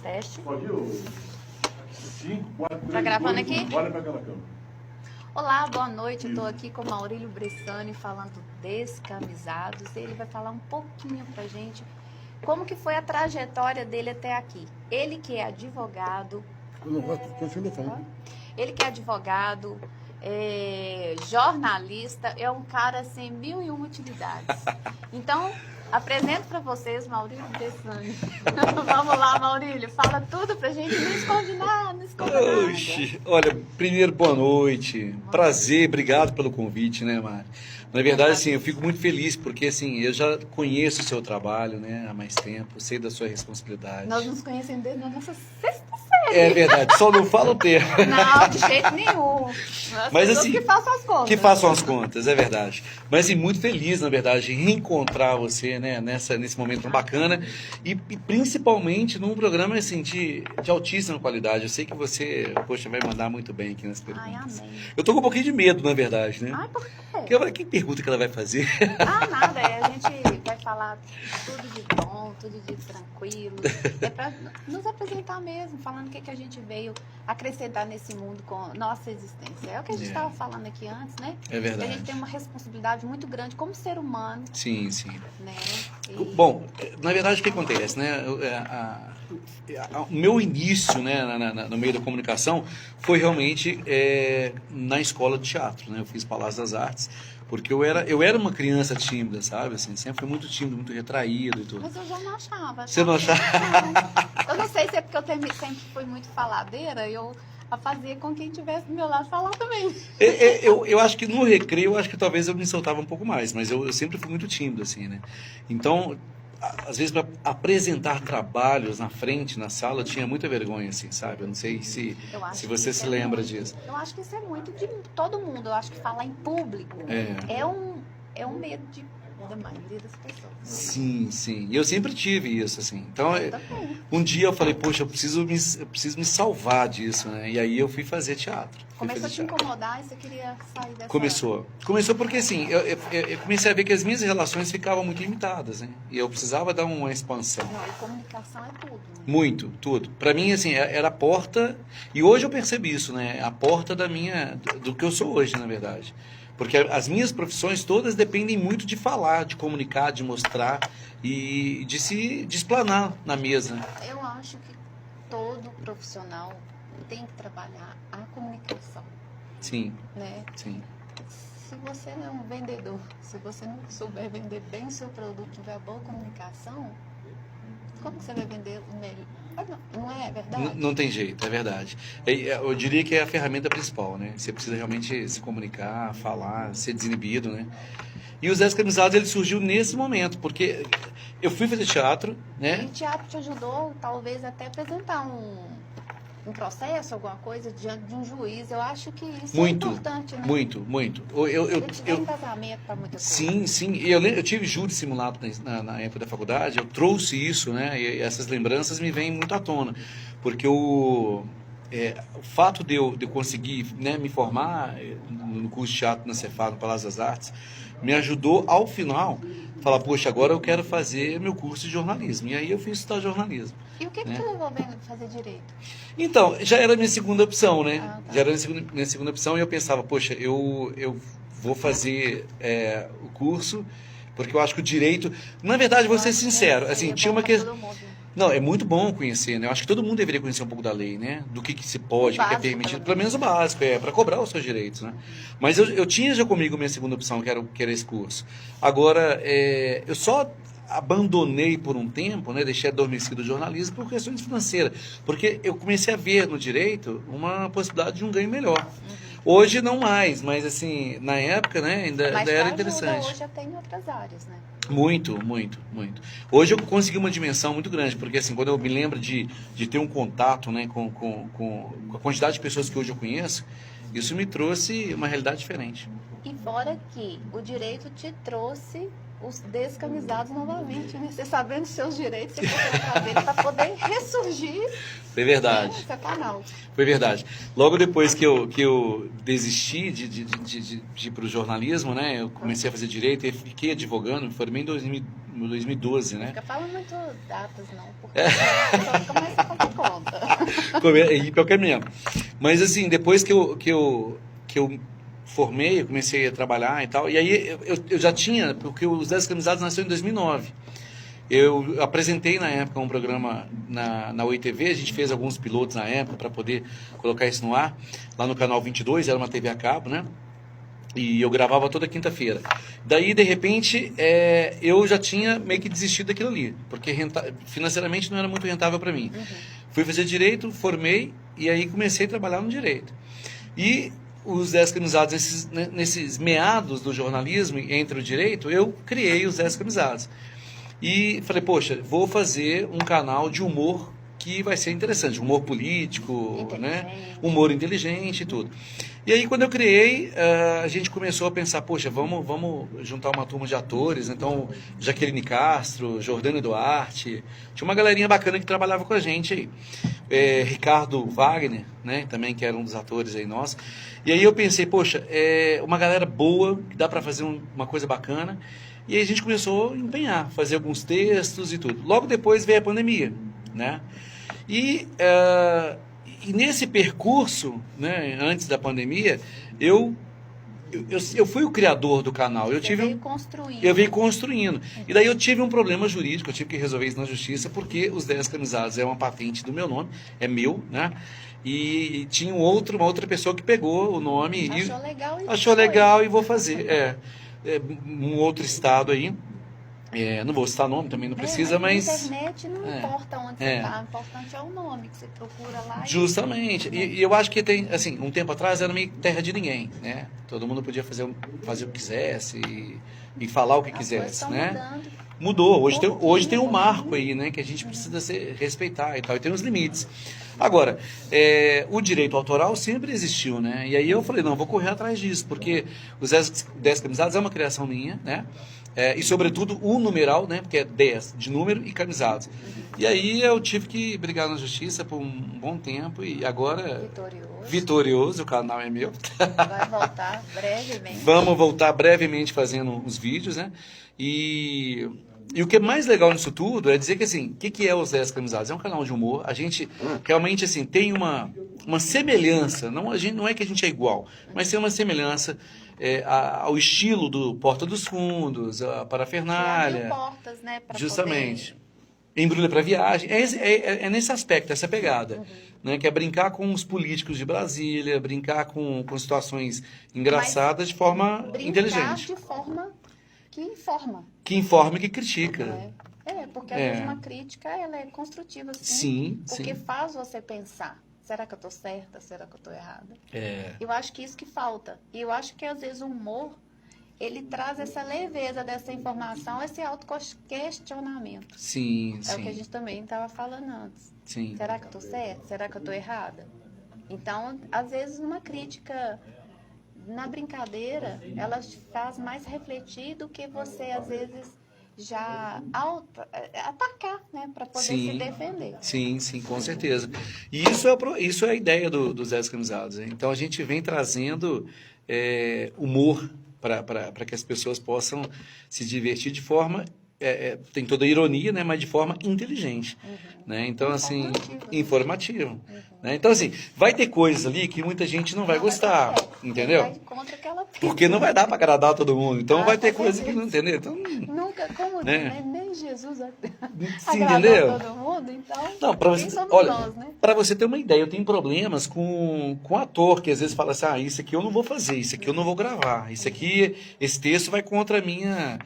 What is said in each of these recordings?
Teste. Pode ir? 5, 4, 3, Tá gravando aqui? Olha para aquela câmera. Olá, boa noite. Eu tô aqui com o Maurílio Bressani falando Descamisados. Ele vai falar um pouquinho pra gente como que foi a trajetória dele até aqui. Ele que é advogado. Ele que é advogado, jornalista, é um cara sem 1001 utilidades. Então, apresento para vocês Maurílio Bressani. Vamos lá, Maurílio, fala tudo pra gente, não esconde nada, não esconde nada. Oxi, olha, primeiro, boa noite, prazer, obrigado pelo convite, né, Mari? Na verdade, assim, eu fico muito feliz, porque, assim, eu já conheço o seu trabalho, né, há mais tempo, sei da sua responsabilidade. Nós nos conhecemos desde a nossa sexta série. É verdade, só não fala o termo. Não, de jeito nenhum. Mas assim, que façam as contas. Que façam as contas, é verdade. Mas assim, muito feliz, na verdade, em reencontrar você, né, nesse momento tão bacana e principalmente num programa assim, de altíssima qualidade. Eu sei que você, poxa, vai mandar muito bem aqui nas perguntas. Ai, amém. Eu tô com um pouquinho de medo, na verdade, né? Ai, por quê? Porque agora, que pergunta que ela vai fazer? Ah, nada, a gente vai falar tudo de bom, tudo de tranquilo. É para nos apresentar mesmo, falando o que a gente veio acrescentar nesse mundo com nossa existência. É o que a gente estava falando aqui antes, né? É verdade. A gente tem uma responsabilidade muito grande como ser humano. Sim, sim. Né? Bom, na verdade, o que acontece, né? O meu início, né, no meio da comunicação foi realmente na escola de teatro, né? Eu fiz Palácio das Artes, porque eu era uma criança tímida, sabe? Assim, sempre fui muito tímido, muito retraído e tudo. Mas eu já não achava. Você não achava? Eu não sei se é porque eu sempre fui muito faladeira, eu fazia com quem estivesse do meu lado falar também. Eu acho que no recreio, eu acho que talvez eu me soltava um pouco mais, mas eu sempre fui muito tímido, assim, né? Então, às vezes, para apresentar trabalhos na frente, na sala, eu tinha muita vergonha, assim, sabe? Eu não sei se você se lembra disso. Eu acho que isso é muito de todo mundo. Eu acho que falar em público é um medo da maioria das pessoas. Sim, sim. E eu sempre tive isso, assim. Então, um dia eu falei, poxa, eu preciso me salvar disso, né? E aí eu fui fazer teatro. Começou a te incomodar e você queria sair dessa... Começou porque, assim, eu comecei a ver que as minhas relações ficavam muito limitadas, né? E eu precisava dar uma expansão. Não, e comunicação é tudo. Né? Muito, tudo. Para mim, assim, era a porta... E hoje eu percebi isso, né? A porta do que eu sou hoje, na verdade. Porque as minhas profissões todas dependem muito de falar, de comunicar, de mostrar e de se explanar na mesa. Eu acho que todo profissional tem que trabalhar a comunicação. Sim, né? sim. Se você não é um vendedor, se você não souber vender bem o seu produto, tiver boa comunicação, como que você vai vender o melhor? Não é verdade? Não tem jeito, é verdade. Eu diria que é a ferramenta principal, né? Você precisa realmente se comunicar, falar, ser desinibido, né? E o Descamisados, ele surgiu nesse momento, porque eu fui fazer teatro, né? E o teatro te ajudou, talvez, até apresentar um processo, alguma coisa, diante de um juiz. Eu acho que isso é importante, né? Muito. Eu tive um casamento para muitas coisas. Sim. Eu tive júri simulado na época da faculdade, eu trouxe isso, né? E essas lembranças me vêm muito à tona. Porque o fato de eu conseguir, né, me formar no curso de teatro na Cefaz, no Palácio das Artes, me ajudou, ao final, falar, poxa, agora eu quero fazer meu curso de jornalismo. E aí eu fui estudar jornalismo. E o que te levou a fazer direito? Então, já era a minha segunda opção, né? Ah, tá. Já era a minha segunda opção e eu pensava, poxa, eu vou fazer o curso, porque eu acho que o direito... Na verdade, vou ser sincero, assim, tinha uma questão... Não, é muito bom conhecer, né? Eu acho que todo mundo deveria conhecer um pouco da lei, né? Do que se pode, o que é permitido, pelo menos o básico, para cobrar os seus direitos, né? Mas eu tinha já comigo minha segunda opção, que era esse curso. Agora, eu só abandonei por um tempo, né? Deixei adormecido o jornalismo por questões financeiras, porque eu comecei a ver no direito uma possibilidade de um ganho melhor. Hoje não mais, mas assim, na época, né, ainda era interessante. Hoje já tem outras áreas, né? Muito. Hoje eu consegui uma dimensão muito grande, porque assim, quando eu me lembro de ter um contato, né, com a quantidade de pessoas que hoje eu conheço, isso me trouxe uma realidade diferente. E fora que o direito te trouxe os descamisados novamente, né? Você sabendo os seus direitos, você foi atrás dele para poder ressurgir. Foi verdade. Seu canal. Foi verdade. Logo depois que eu desisti de ir para o jornalismo, né? Eu comecei a fazer direito e fiquei advogando, me formei em 2012, né? Não fica falando muito datas, não, porque começa a complicar. Pior que é mesmo. Mas assim, depois que eu formei, eu comecei a trabalhar e tal, e aí eu já tinha, porque os 10 Camisados nasceu em 2009. Eu apresentei na época um programa na Oi TV, a gente fez alguns pilotos na época para poder colocar isso no ar, lá no canal 22, era uma TV a cabo, né? E eu gravava toda quinta-feira. Daí, de repente, eu já tinha meio que desistido daquilo ali, porque financeiramente não era muito rentável para mim. Fui fazer direito, formei, e aí comecei a trabalhar no direito. E os 10 Camisados, nesses meados do jornalismo, entre o direito, eu criei os 10 Camisados. E falei, poxa, vou fazer um canal de humor que vai ser interessante, humor político, né? Humor inteligente e tudo. E aí, quando eu criei, a gente começou a pensar, poxa, vamos juntar uma turma de atores, então, Jaqueline Castro, Jordânia Duarte, tinha uma galerinha bacana que trabalhava com a gente aí. Ricardo Wagner, né, também, que era um dos atores aí nossos. E aí eu pensei, poxa, uma galera boa, que dá para fazer uma coisa bacana. E aí a gente começou a empenhar, fazer alguns textos e tudo. Logo depois veio a pandemia, né? E nesse percurso, né, antes da pandemia, eu fui o criador do canal. Eu veio construindo. E daí eu tive um problema jurídico, eu tive que resolver isso na justiça, porque os 10 Camisados é uma patente do meu nome, é meu, né? E tinha uma outra pessoa que pegou o nome achou legal e vou fazer. Um outro estado aí, não vou citar nome, também não precisa, mas... Na internet não importa onde você está, o importante é o nome que você procura lá. Justamente, e eu acho que tem, assim, um tempo atrás era meio terra de ninguém, né? Todo mundo podia fazer o que quisesse e falar o que quisesse, né? Mudou, hoje tem um marco aí, né, que a gente precisa respeitar e tal, e tem uns limites. Agora, o direito autoral sempre existiu, né? E aí eu falei, não, vou correr atrás disso, porque os 10 Camisados é uma criação minha, né? E sobretudo o numeral, né? Porque é 10 de número e camisados. E aí eu tive que brigar na justiça por um bom tempo e agora... Vitorioso, o canal é meu. Vai voltar brevemente. Vamos voltar brevemente fazendo os vídeos, né? E o que é mais legal nisso tudo é dizer que, assim, o que é os 10 Camisados? É um canal de humor. A gente realmente, assim, tem uma semelhança. Não é que a gente é igual, mas tem uma semelhança ao estilo do Porta dos Fundos, a Parafernália. Portas, né? Justamente. Embrulha para viagem. É nesse aspecto, essa pegada. Né? Que é brincar com os políticos de Brasília, brincar com situações engraçadas de forma inteligente. De forma que informa. Que informa e que critica. Porque às vezes uma crítica ela é construtiva, sim. Porque faz você pensar. Será que eu estou certa? Será que eu estou errada? Eu acho que isso que falta. E eu acho que às vezes o humor, ele traz essa leveza dessa informação, esse autoquestionamento. Sim. É o que a gente também estava falando antes. Sim. Será que eu estou certa? Será que eu estou errada? Então, às vezes uma crítica... Na brincadeira, ela te faz mais refletir do que você, às vezes, já atacar, né? Para poder se defender. Sim, com certeza. E isso é a ideia dos 10 Camisados. Então, a gente vem trazendo humor para que as pessoas possam se divertir de forma... tem toda a ironia, né? Mas de forma inteligente. Né? Então, assim, informativa. Né? Então, assim, vai ter coisas ali que muita gente não vai gostar, entendeu? Porque não vai dar para agradar todo mundo. Então, vai ter coisas que não, entendeu? Então, nunca, como nem Jesus entendeu? Todo mundo, então, não, para você ter uma ideia, eu tenho problemas com ator que às vezes fala assim, isso aqui eu não vou fazer, isso aqui eu não vou gravar, esse texto vai contra a minha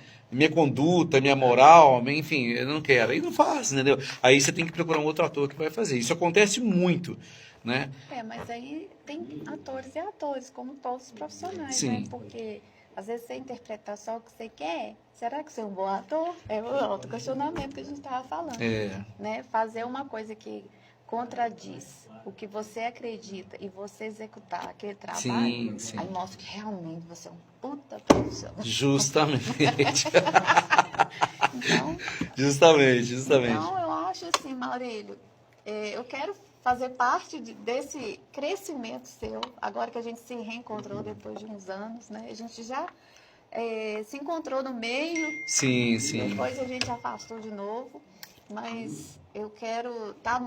conduta, minha moral, enfim, eu não quero. Aí não faz, entendeu? Aí você tem que procurar um outro ator que vai fazer. Isso acontece muito, né? Mas aí tem atores e atores, como todos os profissionais, Sim. né? Porque às vezes você interpreta só o que você quer. Será que você é um bom ator? É o autoquestionamento que a gente estava falando. Né? Fazer uma coisa que contradiz o que você acredita e você executar aquele trabalho, sim. aí mostra que realmente você é um puta profissional. Justamente. Então, justamente. Então, eu acho assim, Maurílio, eu quero fazer parte desse crescimento seu, agora que a gente se reencontrou depois de uns anos, né? A gente já se encontrou no meio. Sim. Depois a gente afastou de novo, mas eu quero estar